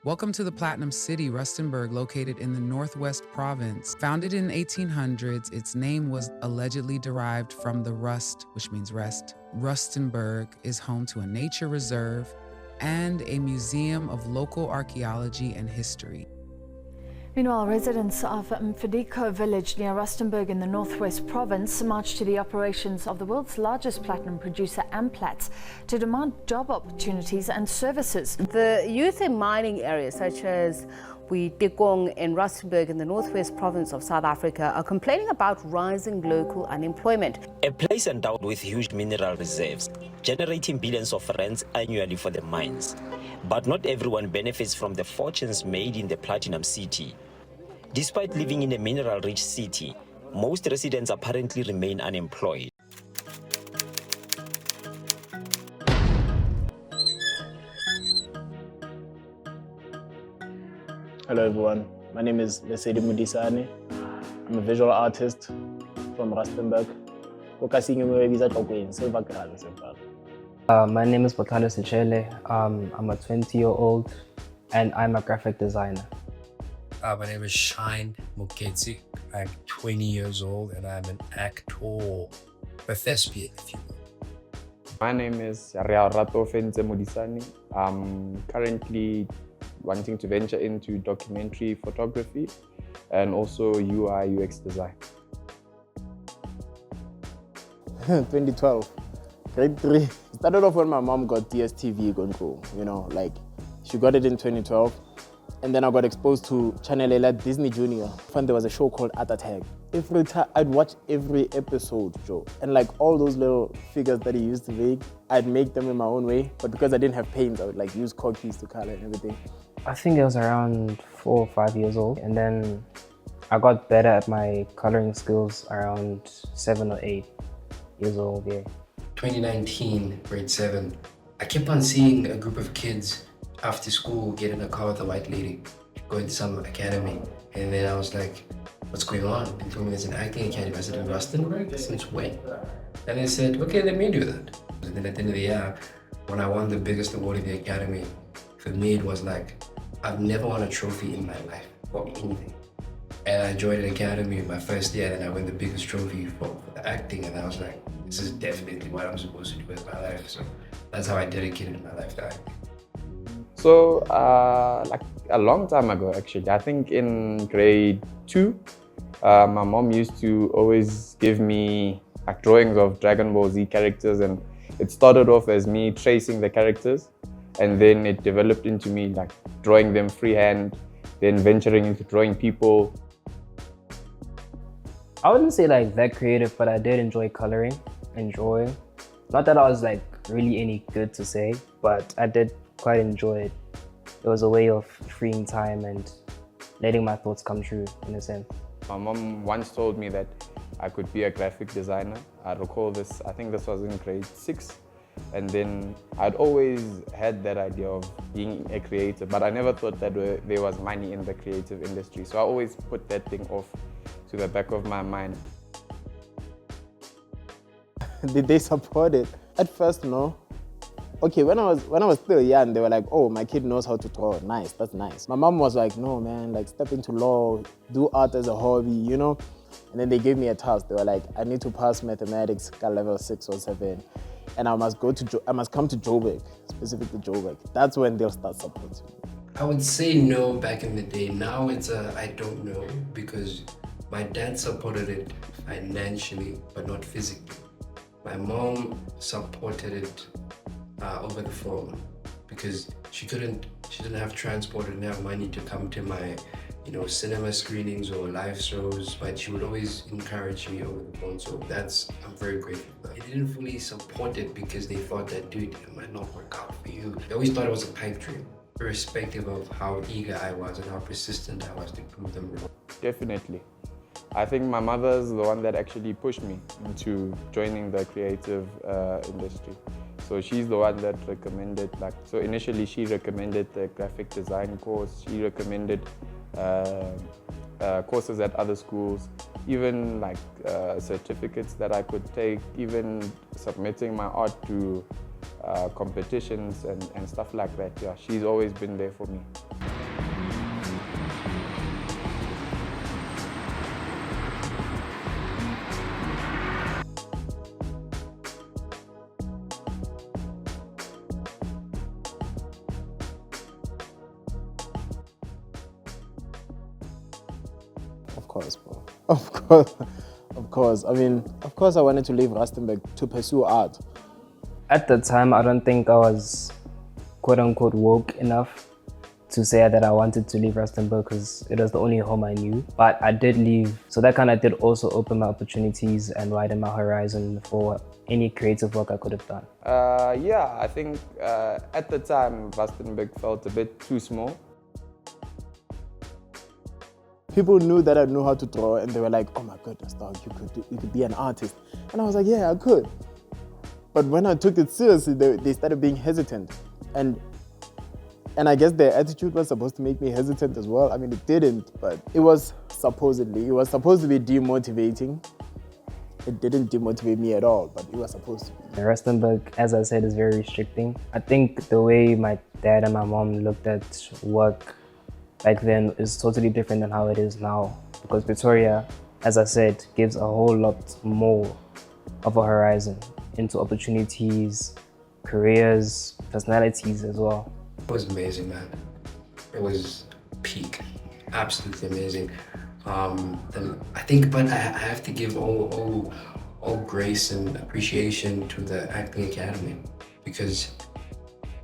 Welcome to the Platinum City, Rustenburg, located in the Northwest Province. Founded in 1800s, its name was allegedly derived from the rust, which means rest. Rustenburg is home to a nature reserve and a museum of local archaeology and history. Meanwhile, residents of Mfidiko village near Rustenburg in the Northwest Province marched to the operations of the world's largest platinum producer, Amplats, to demand job opportunities and services. The youth in mining areas such as Gauteng in Rustenburg in the Northwest Province of South Africa are complaining about rising local unemployment. A place endowed with huge mineral reserves, generating billions of rands annually for the mines. But not everyone benefits from the fortunes made in the Platinum City. Despite living in a mineral-rich city, most residents apparently remain unemployed. Hello everyone, my name is Lesedi Mudisane. I'm a visual artist from Rustenburg. My name is Botalo Sichele. I'm a 20-year-old and I'm a graphic designer. My name is Shine Muketsi. I'm 20 years old and I'm an actor, a thespian, if you will. My name is Rato Fenze Mudisani. I'm currently wanting to venture into documentary photography and also UI UX design. 2012, grade 3. Started off when my mom got DSTV control, she got it in 2012. And then I got exposed to Channel 11 Disney Junior. And there was a show called Art Attack. Every time I'd watch every episode, Joe. And all those little figures that he used to make, I'd make them in my own way. But because I didn't have paints, I would use cookies to color and everything. I think I was around 4 or 5 years old. And then I got better at my coloring skills around 7 or 8 years old, yeah. 2019, grade 7. I kept on seeing a group of kids after school get in a car with a white lady, going to some academy. And then I was like, what's going on? They told me there's an acting academy. I said, in Rustenburg? Since when? And they said, okay, let me do that. And then at the end of the year, when I won the biggest award in the academy, for me it was like, I've never won a trophy in my life for anything. And I joined an academy my first year and I won the biggest trophy for the acting. And I was like, this is definitely what I'm supposed to do with my life. So that's how I dedicated my life to acting. So, a long time ago, actually, I think in grade 2, my mom used to always give me drawings of Dragon Ball Z characters, and it started off as me tracing the characters, and then it developed into me drawing them freehand, then venturing into drawing people. I wouldn't say that creative, but I did enjoy coloring and drawing. Not that I was really any good to say, but I did quite enjoy it. It was a way of freeing time and letting my thoughts come true, in a sense. My mom once told me that I could be a graphic designer. I recall this, I think this was in grade 6. And then I'd always had that idea of being a creator, but I never thought that there was money in the creative industry. So I always put that thing off to the back of my mind. Did they support it? At first, no. Okay, when I was still young, they were like, oh, my kid knows how to draw. Nice, that's nice. My mom was like, no, man, step into law, do art as a hobby, And then they gave me a task. They were like, I need to pass mathematics at level 6 or 7. And I must come to Joburg, specifically Joburg. That's when they'll start supporting me. I would say no back in the day. Now it's I don't know, because my dad supported it financially, but not physically. My mom supported it over the phone because she didn't have transport, didn't have money to come to my cinema screenings or live shows, but she would always encourage me over the phone. So I'm very grateful for that. They didn't fully support it because they thought that, dude, it might not work out for you. They always thought it was a pipe dream, irrespective of how eager I was and how persistent I was to prove them wrong. Definitely. I think my mother's the one that actually pushed me into joining the creative industry. So she's the one that recommended, so initially she recommended the graphic design course. She recommended courses at other schools, even certificates that I could take, even submitting my art to competitions and stuff like that. Yeah, she's always been there for me. Of course, bro. Of course. Of course. I mean, of course I wanted to leave Rustenburg to pursue art. At the time, I don't think I was quote-unquote woke enough to say that I wanted to leave Rustenburg because it was the only home I knew. But I did leave, so that kind of did also open my opportunities and widen my horizon for any creative work I could have done. Yeah, I think at the time, Rustenburg felt a bit too small. People knew that I knew how to draw, and they were like, "Oh my goodness, dog, you could be an artist." And I was like, "Yeah, I could." But when I took it seriously, they started being hesitant, and I guess their attitude was supposed to make me hesitant as well. I mean, it didn't, but it was supposed to be demotivating. It didn't demotivate me at all, but it was supposed to be. Rustenburg, as I said, is very restricting. I think the way my dad and my mom looked at work back then is totally different than how it is now, because Pretoria, as I said, gives a whole lot more of a horizon into opportunities, careers, personalities as well. It was amazing, man. It was peak, absolutely amazing. And I think, but I have to give all grace and appreciation to the acting academy, because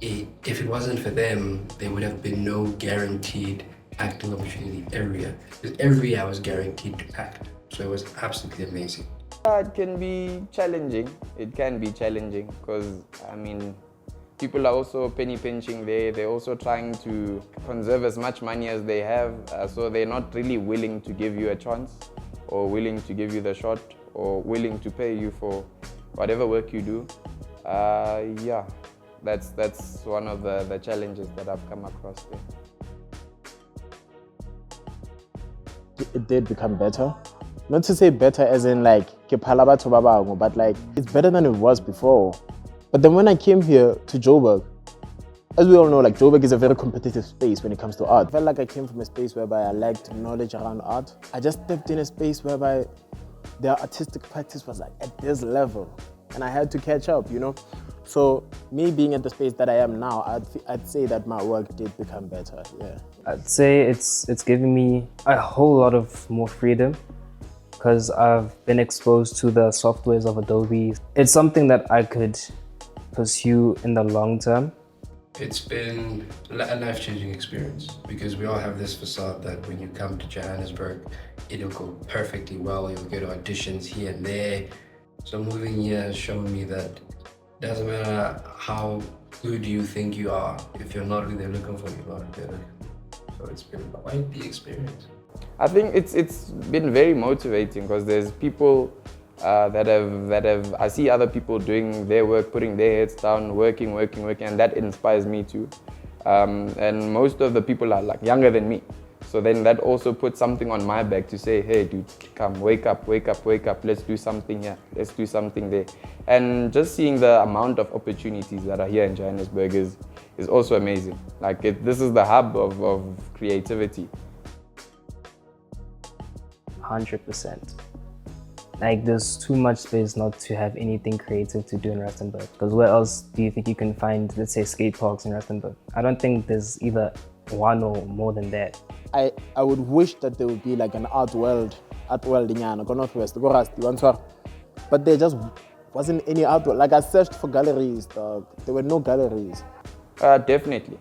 if it wasn't for them, there would have been no guaranteed acting opportunity every year. Because every year I was guaranteed to act, so it was absolutely amazing. It can be challenging. It can be challenging because, I mean, people are also penny pinching there. They're also trying to conserve as much money as they have, so they're not really willing to give you a chance or willing to give you the shot or willing to pay you for whatever work you do. Yeah, that's one of the challenges that I've come across there. It did become better. Not to say better as in like, ke phala batho ba bangwe, but like, it's better than it was before. But then when I came here to Joburg, as we all know, like Joburg is a very competitive space when it comes to art. I felt like I came from a space whereby I lacked knowledge around art. I just stepped in a space whereby their artistic practice was like at this level, and I had to catch up, you know? So me being at the space that I am now, I'd say that my work did become better, yeah. I'd say it's giving me a whole lot of more freedom because I've been exposed to the softwares of Adobe. It's something that I could pursue in the long term. It's been a life-changing experience because we all have this facade that when you come to Johannesburg, it'll go perfectly well, you'll get auditions here and there. So moving here has shown me that it doesn't matter how good you think you are, if you're not who they're looking for, you're not who they're looking for. So it's been quite the experience. I think it's been very motivating because there's people that have I see other people doing their work, putting their heads down, working, and that inspires me too. And most of the people are like younger than me. So then that also puts something on my back to say, hey dude, come, wake up, let's do something here, let's do something there. And just seeing the amount of opportunities that are here in Johannesburg is also amazing. Like this is the hub of creativity. 100%. Like there's too much space not to have anything creative to do in Rustenburg. Because where else do you think you can find, let's say, skate parks in Rustenburg? I don't think there's either one or more than that. I would wish that there would be like an art world in go Northwest, go Rusty, but there just wasn't any art world. Like I searched for galleries, dog. There were no galleries. Definitely.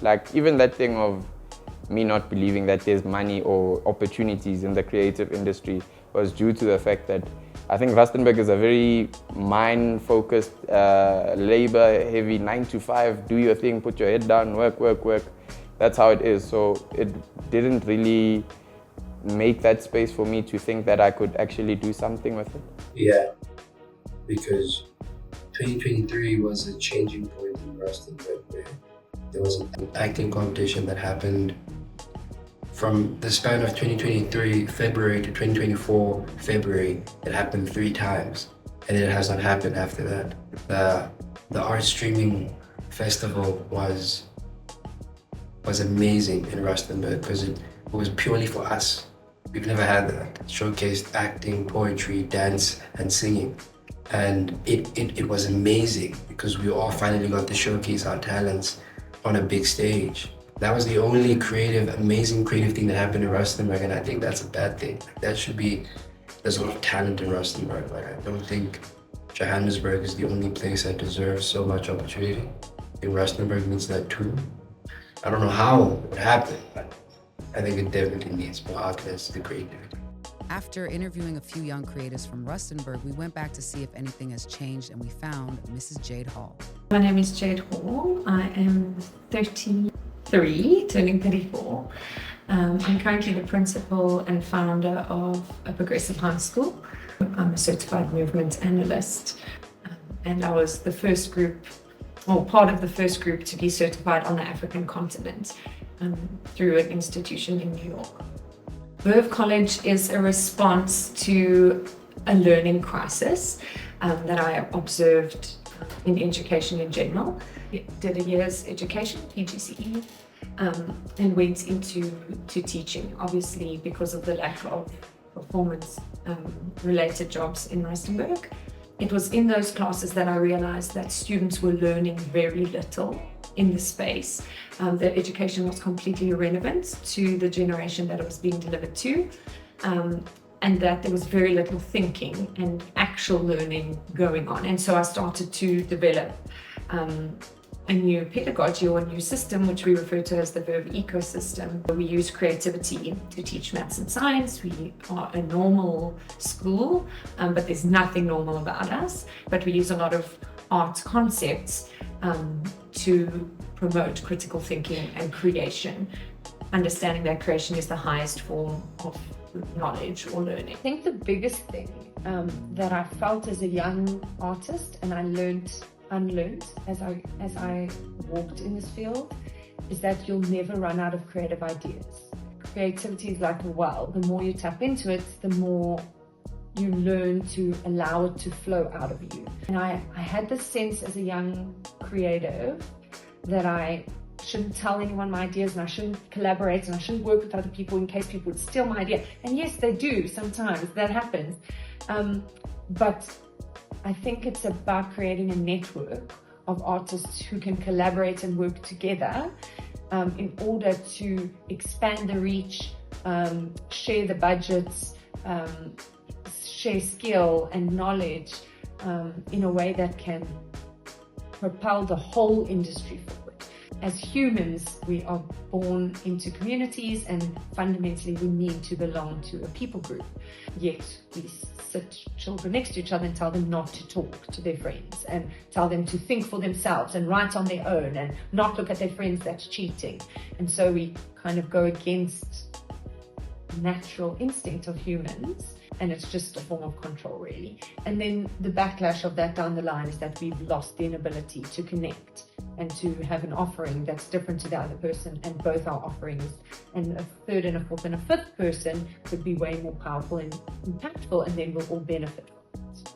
Like even that thing of me not believing that there's money or opportunities in the creative industry was due to the fact that I think Rustenburg is a very mind-focused, labor-heavy 9 to 5, do your thing, put your head down, work. That's how it is. So it didn't really make that space for me to think that I could actually do something with it. Yeah, because 2023 was a changing point in Rustenburg where there was an acting competition that happened from the span of 2023 February to 2024 February. It happened 3 times, and it has not happened after that. The art streaming festival was amazing in Rustenburg because it was purely for us. We've never had that. It showcased acting, poetry, dance, and singing. And it was amazing because we all finally got to showcase our talents on a big stage. That was the only amazing creative thing that happened in Rustenburg, and I think that's a bad thing. That should be, there's a lot of talent in Rustenburg. Like, I don't think Johannesburg is the only place that deserves so much opportunity. I think Rustenburg needs that too. I don't know how it would happen, but I think it definitely needs more outlets to creativity. After interviewing a few young creatives from Rustenburg, we went back to see if anything has changed, and we found Mrs. Jade Hall. My name is Jade Hall. I am 33, turning 34. I'm currently the principal and founder of a progressive high school. I'm a certified movement analyst, and I was the first group, or part of the first group, to be certified on the African continent through an institution in New York. Verve College is a response to a learning crisis that I observed in education in general. I did a year's education, PGCE, and went into teaching, obviously because of the lack of performance-related jobs in Rustenburg. It was in those classes that I realized that students were learning very little in the space, that education was completely irrelevant to the generation that it was being delivered to, and that there was very little thinking and actual learning going on. And so I started to develop a new pedagogy or a new system, which we refer to as the Verve ecosystem. We use creativity to teach maths and science. We are a normal school, but there's nothing normal about us. But we use a lot of art concepts to promote critical thinking and creation, understanding that creation is the highest form of knowledge or learning. I think the biggest thing that I felt as a young artist, and I unlearned as I walked in this field, is that you'll never run out of creative ideas. Creativity is like a well. The more you tap into it, the more you learn to allow it to flow out of you. And I had this sense as a young creative that I shouldn't tell anyone my ideas, and I shouldn't collaborate, and I shouldn't work with other people in case people would steal my idea. And yes, they do sometimes, that happens. But I think it's about creating a network of artists who can collaborate and work together in order to expand the reach, share the budgets, share skill and knowledge in a way that can propel the whole industry forward. As humans, we are born into communities, and fundamentally we need to belong to a people group. Yet we sit children next to each other and tell them not to talk to their friends, and tell them to think for themselves and write on their own and not look at their friends. That's cheating. And so we kind of go against natural instinct of humans, and it's just a form of control, really. And then the backlash of that down the line is that we've lost the inability to connect and to have an offering that's different to the other person, and both our offerings and a third and a fourth and a fifth person could be way more powerful and impactful, and then we'll all benefit from it.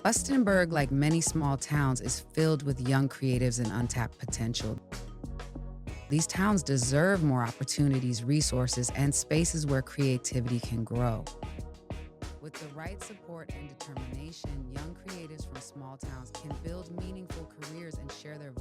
Rustenburg, like many small towns, is filled with young creatives and untapped potential. These towns deserve more opportunities, resources, and spaces where creativity can grow. With the right support and determination, young creatives from small towns can build meaningful careers and share their